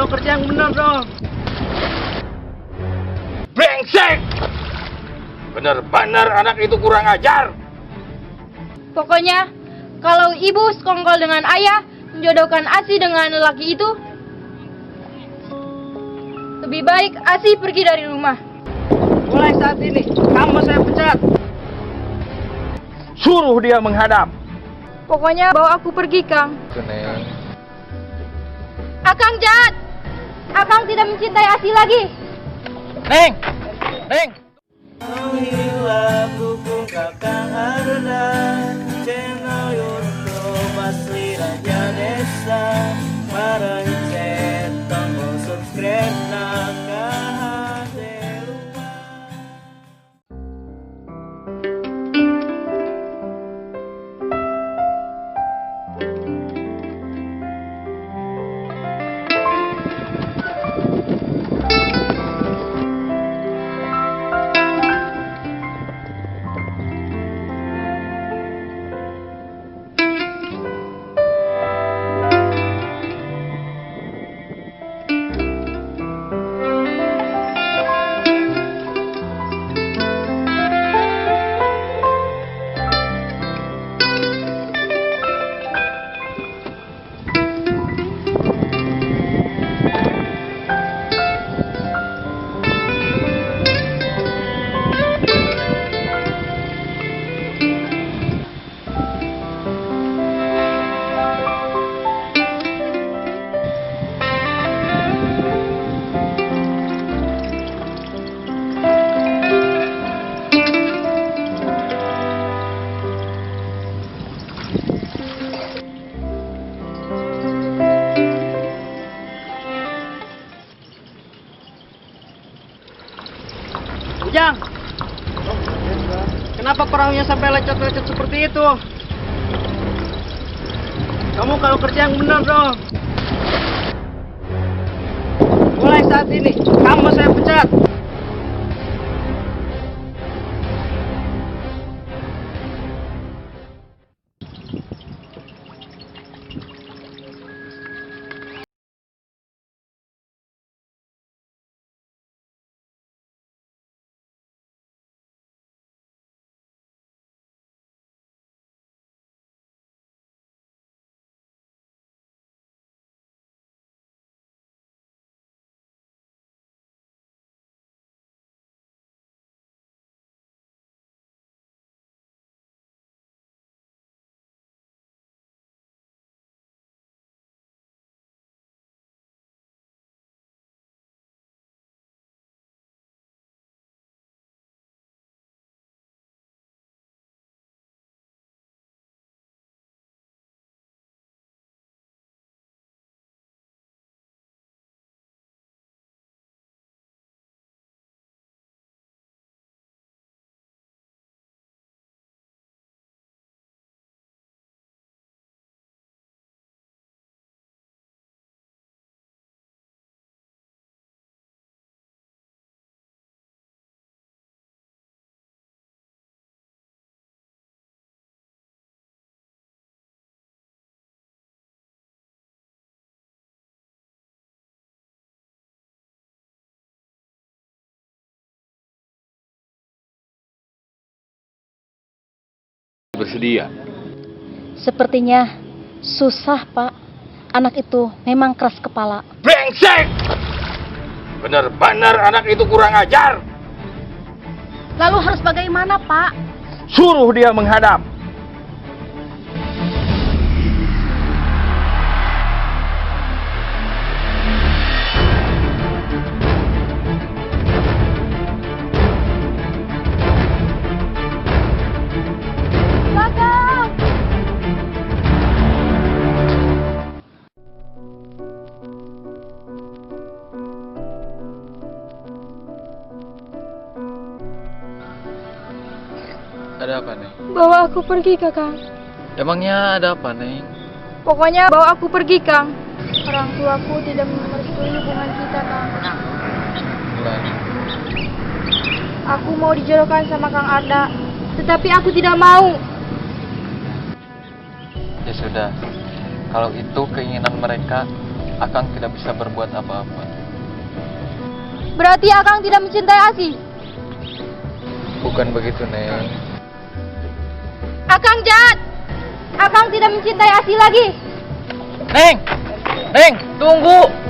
kalau kerja yang benar dong. Brengsek! Bener-bener anak itu kurang ajar. Pokoknya, kalau ibu sekongkol dengan ayah, menjodohkan Asi dengan lelaki itu, lebih baik Asi pergi dari rumah. Mulai saat ini, kamu saya pecat. Suruh dia menghadap. Pokoknya bawa aku pergi, Kang. Neng. Akang jahat. Akang tidak mencintai Asi lagi. Neng! Neng! Ujang! Kenapa perahunya sampai lecet-lecet seperti itu? Kamu kalau kerja yang benar dong. Mulai saat ini, kamu saya pecat. Bersedia. Sepertinya susah, Pak. Anak itu memang keras kepala. Brengsek! Bener-bener anak itu kurang ajar. Lalu harus bagaimana, Pak? Suruh dia menghadap. Ada apa, Neng? Bawa aku pergi, Kakang. Emangnya ada apa, Neng? Pokoknya bawa aku pergi, Kang. Orang tuaku tidak merestui hubungan kita, Kang. Bulan. Aku mau dijodohkan sama Kang Arda, tetapi aku tidak mau. Ya sudah, kalau itu keinginan mereka, Akang tidak bisa berbuat apa-apa. Berarti Akang tidak mencintai Asih. Bukan begitu, Neng. Akang jahat. Akang tidak mencintai Asih lagi. Neng! Neng, tunggu!